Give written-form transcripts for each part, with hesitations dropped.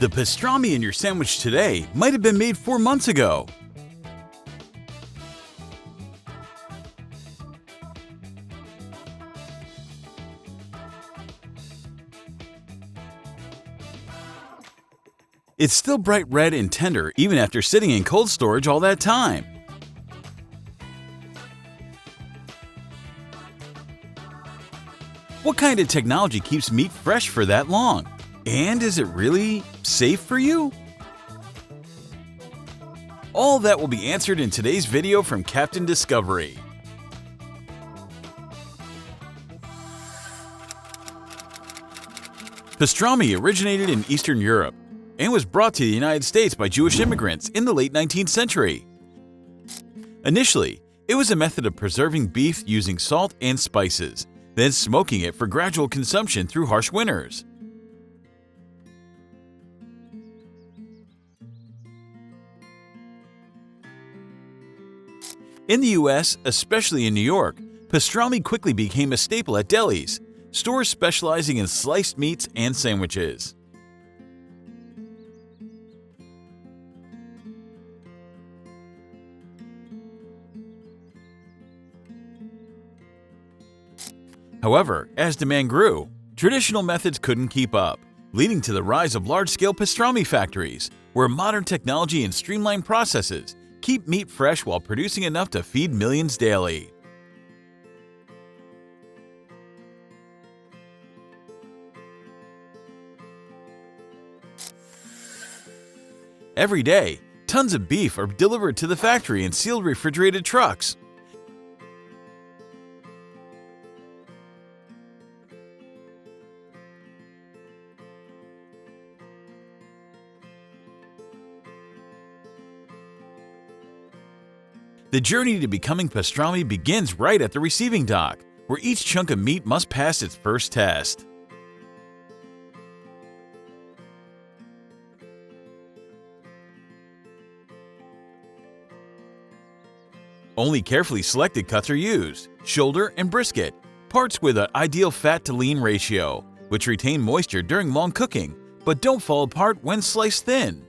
The pastrami in your sandwich today might have been made 4 months ago. It's still bright red and tender even after sitting in cold storage all that time. What kind of technology keeps meat fresh for that long? And is it really safe for you? All that will be answered in today's video from Captain Discovery. Pastrami originated in Eastern Europe and was brought to the United States by Jewish immigrants in the late 19th century. Initially, it was a method of preserving beef using salt and spices, then smoking it for gradual consumption through harsh winters. In the US, especially in New York, pastrami quickly became a staple at delis, stores specializing in sliced meats and sandwiches. However, as demand grew, traditional methods couldn't keep up, leading to the rise of large-scale pastrami factories, where modern technology and streamlined processes keep meat fresh while producing enough to feed millions daily. Every day, tons of beef are delivered to the factory in sealed refrigerated trucks. The journey to becoming pastrami begins right at the receiving dock, where each chunk of meat must pass its first test. Only carefully selected cuts are used: shoulder and brisket, parts with an ideal fat-to-lean ratio, which retain moisture during long cooking, but don't fall apart when sliced thin.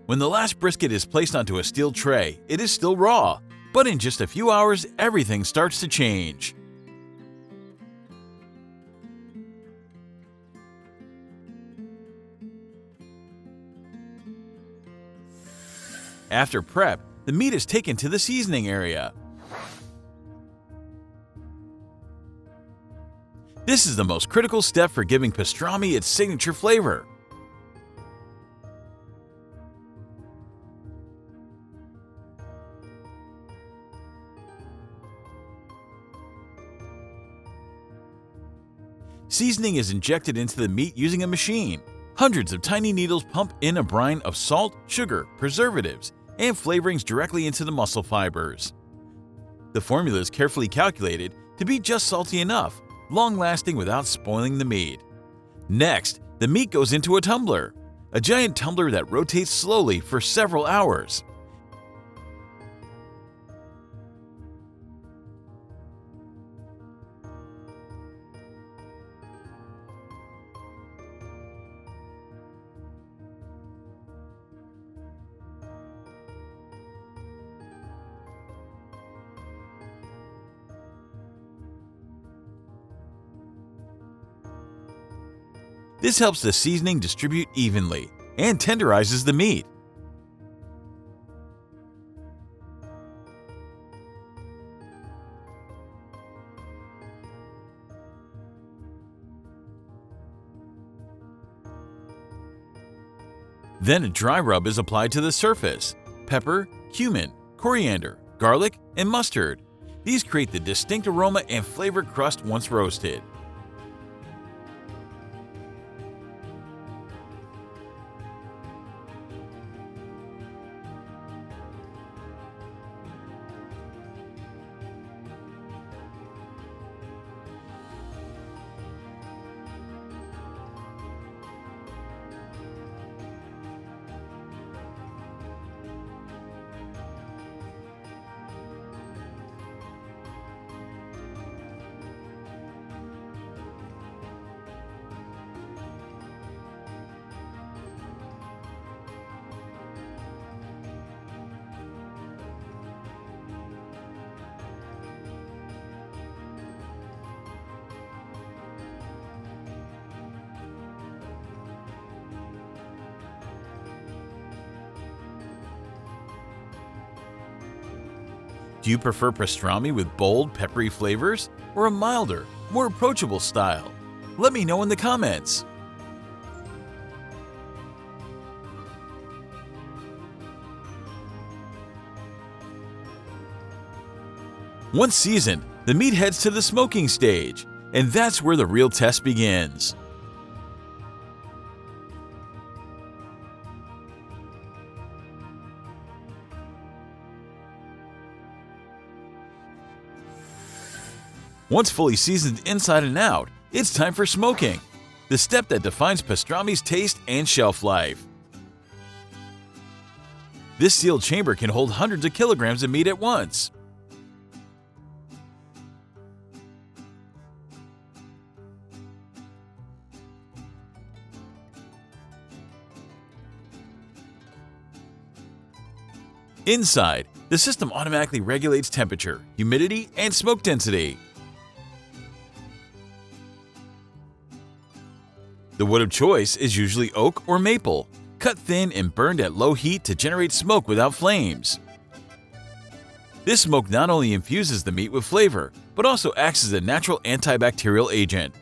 When the last brisket is placed onto a steel tray, it is still raw, but in just a few hours, everything starts to change. After prep, the meat is taken to the seasoning area. This is the most critical step for giving pastrami its signature flavor. Seasoning is injected into the meat using a machine. Hundreds of tiny needles pump in a brine of salt, sugar, preservatives, and flavorings directly into the muscle fibers. The formula is carefully calculated to be just salty enough, long-lasting without spoiling the meat. Next, the meat goes into a tumbler, a giant tumbler that rotates slowly for several hours. This helps the seasoning distribute evenly and tenderizes the meat. Then a dry rub is applied to the surface: pepper, cumin, coriander, garlic, and mustard. These create the distinct aroma and flavor crust once roasted. Do you prefer pastrami with bold, peppery flavors or a milder, more approachable style? Let me know in the comments. Once seasoned, the meat heads to the smoking stage, and that's where the real test begins. Once fully seasoned inside and out, it's time for smoking, the step that defines pastrami's taste and shelf life. This sealed chamber can hold hundreds of kilograms of meat at once. Inside, the system automatically regulates temperature, humidity, and smoke density. The wood of choice is usually oak or maple, cut thin and burned at low heat to generate smoke without flames. This smoke not only infuses the meat with flavor, but also acts as a natural antibacterial agent.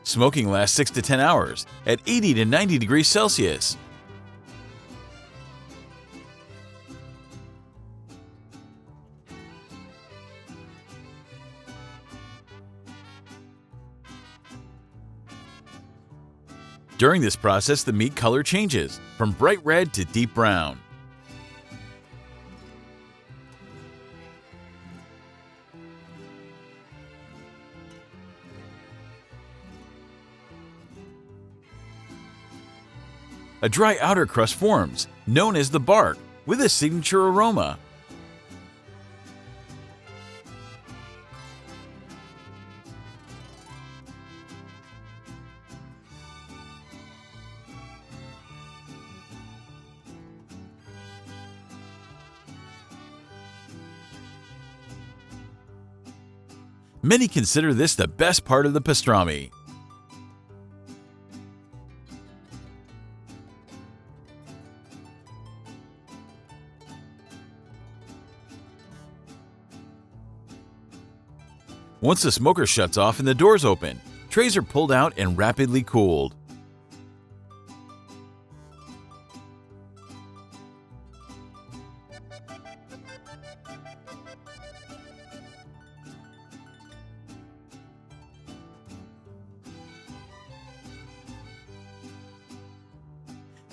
Smoking lasts 6 to 10 hours at 80 to 90 degrees Celsius. During this process, the meat color changes from bright red to deep brown. A dry outer crust forms, known as the bark, with a signature aroma. Many consider this the best part of the pastrami. Once the smoker shuts off and the doors open, trays are pulled out and rapidly cooled.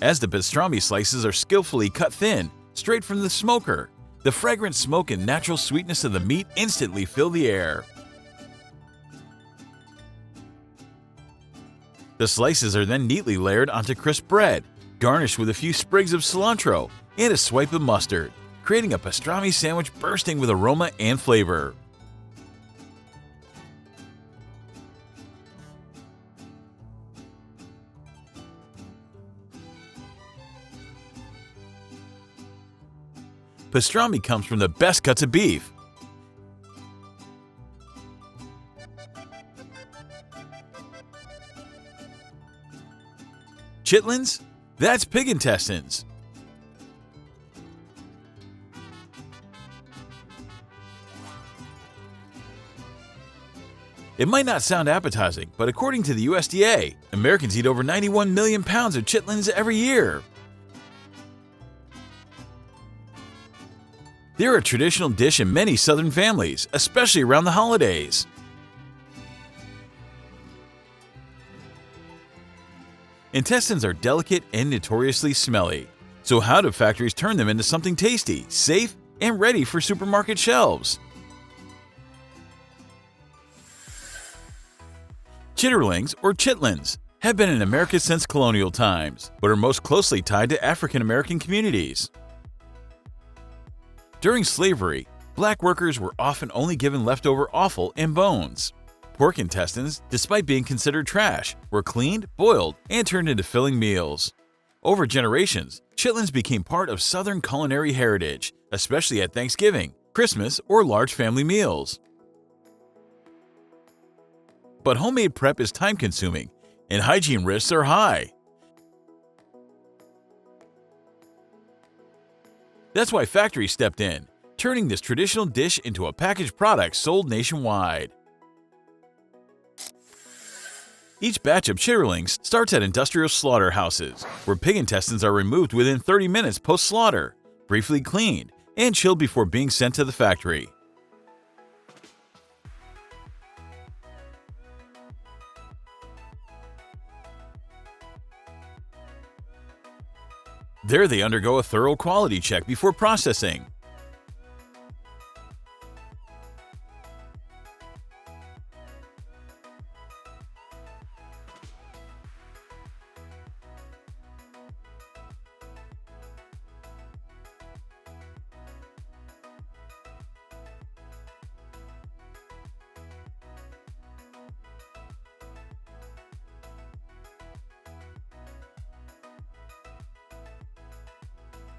As the pastrami slices are skillfully cut thin, straight from the smoker, the fragrant smoke and natural sweetness of the meat instantly fill the air. The slices are then neatly layered onto crisp bread, garnished with a few sprigs of cilantro and a swipe of mustard, creating a pastrami sandwich bursting with aroma and flavor. Pastrami comes from the best cuts of beef. Chitterlings? That's pig intestines. It might not sound appetizing, but according to the USDA, Americans eat over 91 million pounds of chitterlings every year. They're a traditional dish in many Southern families, especially around the holidays. Intestines are delicate and notoriously smelly. So how do factories turn them into something tasty, safe, and ready for supermarket shelves? Chitterlings, or chitlins, have been in America since colonial times, but are most closely tied to African American communities. During slavery, black workers were often only given leftover offal and bones. Pork intestines, despite being considered trash, were cleaned, boiled, and turned into filling meals. Over generations, chitlins became part of Southern culinary heritage, especially at Thanksgiving, Christmas, or large family meals. But homemade prep is time-consuming, and hygiene risks are high. That's why factories stepped in, turning this traditional dish into a packaged product sold nationwide. Each batch of chitterlings starts at industrial slaughterhouses, where pig intestines are removed within 30 minutes post-slaughter, briefly cleaned, and chilled before being sent to the factory. There they undergo a thorough quality check before processing.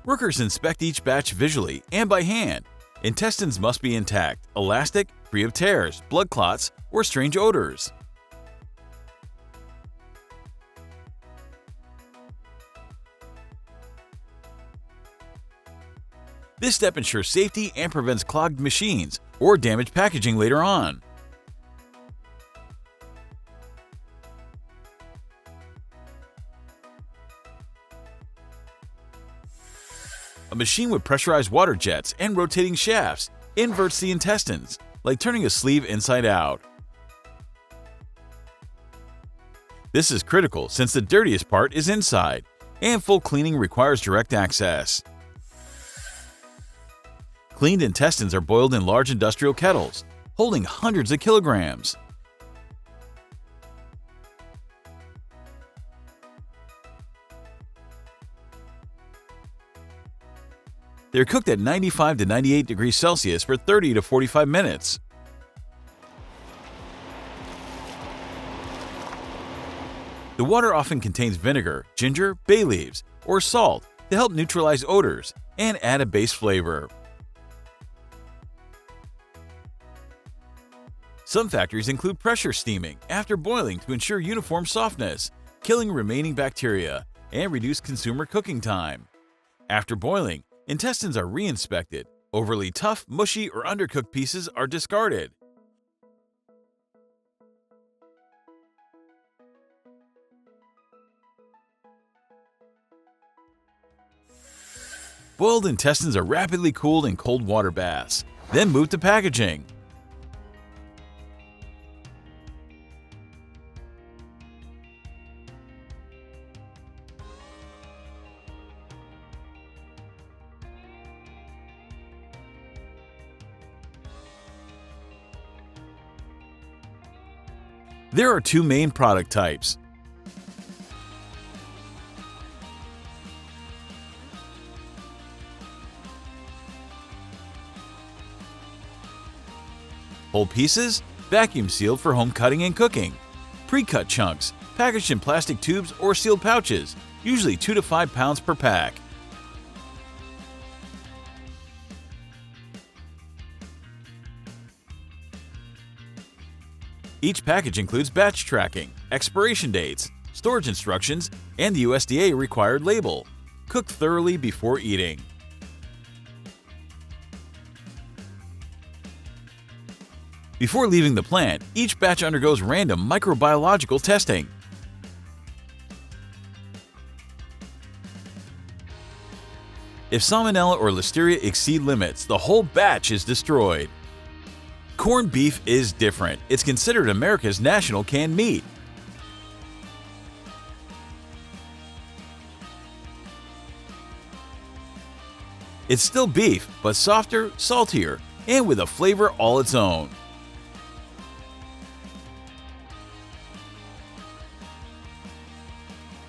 Workers inspect each batch visually and by hand. Intestines must be intact, elastic, free of tears, blood clots, or strange odors. This step ensures safety and prevents clogged machines or damaged packaging later on. A machine with pressurized water jets and rotating shafts inverts the intestines, like turning a sleeve inside out. This is critical since the dirtiest part is inside, and full cleaning requires direct access. Cleaned intestines are boiled in large industrial kettles, holding hundreds of kilograms. They're cooked at 95 to 98 degrees Celsius for 30 to 45 minutes. The water often contains vinegar, ginger, bay leaves, or salt to help neutralize odors and add a base flavor. Some factories include pressure steaming after boiling to ensure uniform softness, killing remaining bacteria, and reduce consumer cooking time. After boiling, intestines are re-inspected. Overly tough, mushy, or undercooked pieces are discarded. Boiled intestines are rapidly cooled in cold water baths, then moved to packaging. There are two main product types. Whole pieces, vacuum sealed for home cutting and cooking. Pre-cut chunks, packaged in plastic tubes or sealed pouches, usually 2 to 5 pounds per pack. Each package includes batch tracking, expiration dates, storage instructions, and the USDA required label. Cooked thoroughly before eating. Before leaving the plant, each batch undergoes random microbiological testing. If Salmonella or Listeria exceed limits, the whole batch is destroyed. Corned beef is different. It's considered America's national canned meat. It's still beef, but softer, saltier, and with a flavor all its own.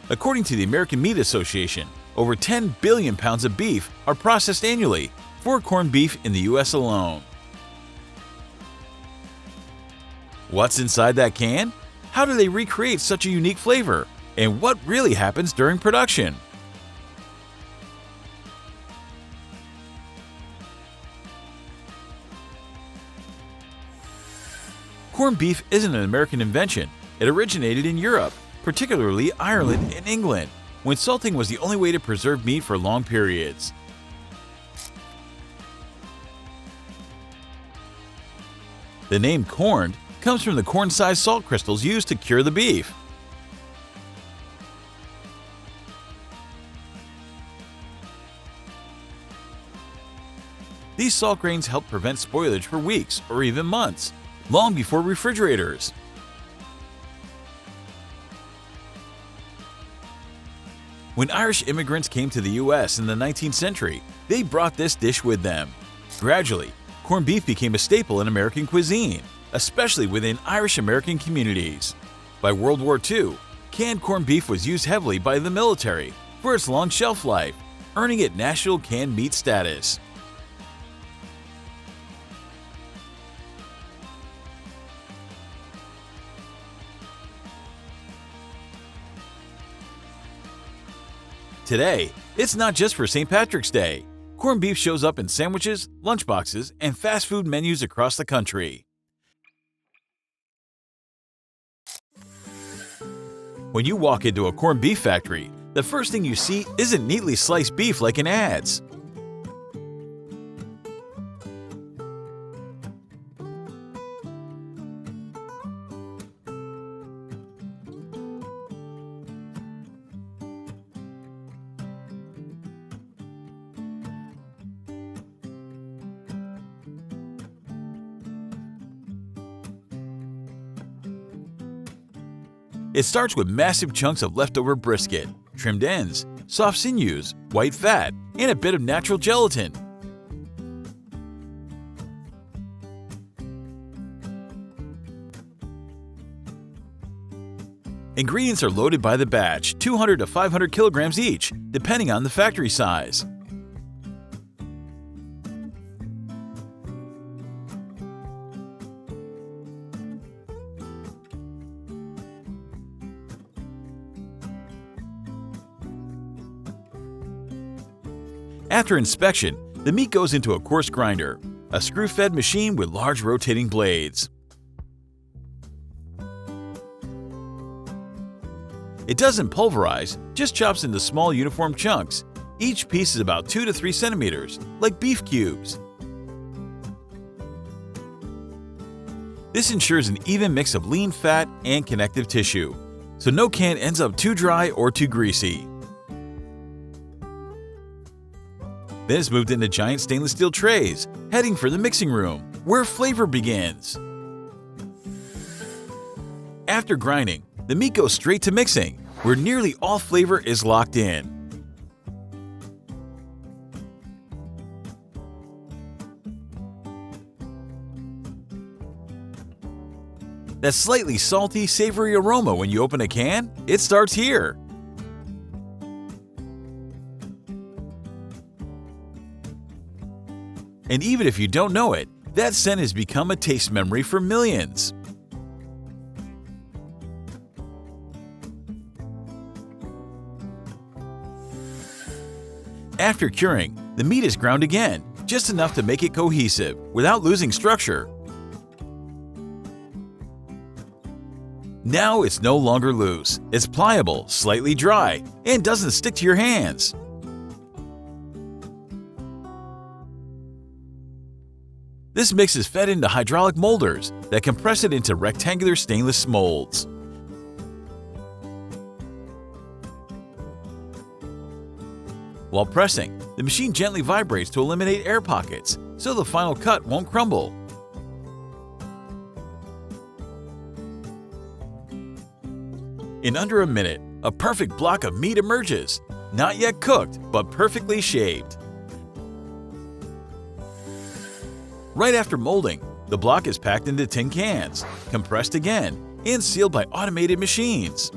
According to the American Meat Association, over 10 billion pounds of beef are processed annually for corned beef in the US alone. What's inside that can? How do they recreate such a unique flavor? And what really happens during production? Corned beef isn't an American invention. It originated in Europe, particularly Ireland and England, when salting was the only way to preserve meat for long periods. The name corned comes from the corn-sized salt crystals used to cure the beef. These salt grains help prevent spoilage for weeks or even months, long before refrigerators. When Irish immigrants came to the U.S. in the 19th century, they brought this dish with them. Gradually, corned beef became a staple in American cuisine, especially within Irish-American communities. By World War II, canned corned beef was used heavily by the military for its long shelf life, earning it national canned meat status. Today, it's not just for St. Patrick's Day. Corned beef shows up in sandwiches, lunchboxes, and fast food menus across the country. When you walk into a corned beef factory, the first thing you see isn't neatly sliced beef like in ads. It starts with massive chunks of leftover brisket, trimmed ends, soft sinews, white fat, and a bit of natural gelatin. Ingredients are loaded by the batch, 200 to 500 kilograms each, depending on the factory size. After inspection, the meat goes into a coarse grinder, a screw-fed machine with large rotating blades. It doesn't pulverize, just chops into small uniform chunks. Each piece is about 2 to 3 centimeters, like beef cubes. This ensures an even mix of lean fat and connective tissue, so no can ends up too dry or too greasy. Then it's moved into giant stainless steel trays, heading for the mixing room, where flavor begins. After grinding, the meat goes straight to mixing, where nearly all flavor is locked in. That slightly salty, savory aroma when you open a can, it starts here. And even if you don't know it, that scent has become a taste memory for millions. After curing, the meat is ground again, just enough to make it cohesive, without losing structure. Now it's no longer loose, it's pliable, slightly dry, and doesn't stick to your hands. This mix is fed into hydraulic molders that compress it into rectangular stainless molds. While pressing, the machine gently vibrates to eliminate air pockets, so the final cut won't crumble. In under a minute, a perfect block of meat emerges, not yet cooked, but perfectly shaped. Right after molding, the block is packed into tin cans, compressed again, and sealed by automated machines.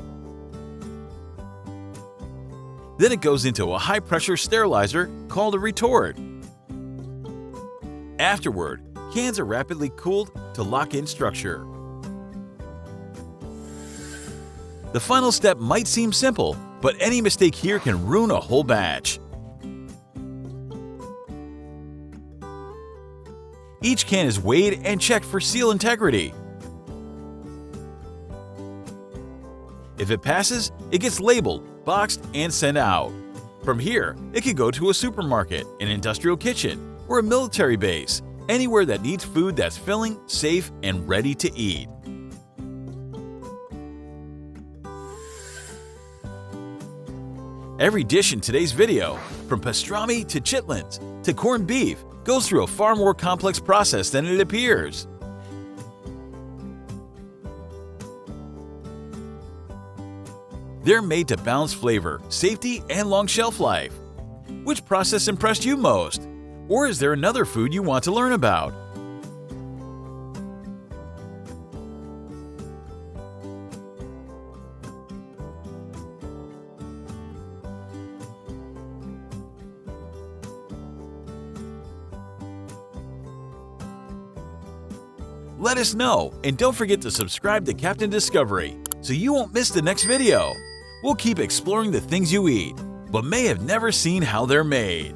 Then it goes into a high-pressure sterilizer called a retort. Afterward, cans are rapidly cooled to lock in structure. The final step might seem simple, but any mistake here can ruin a whole batch. Each can is weighed and checked for seal integrity. If it passes, it gets labeled, boxed, and sent out. From here, it can go to a supermarket, an industrial kitchen, or a military base, anywhere that needs food that's filling, safe, and ready to eat. Every dish in today's video, from pastrami to chitlins to corned beef, goes through a far more complex process than it appears. They're made to balance flavor, safety, and long shelf life. Which process impressed you most? Or is there another food you want to learn about? Let us know, and don't forget to subscribe to Captain Discovery so you won't miss the next video. We'll keep exploring the things you eat, but may have never seen how they're made.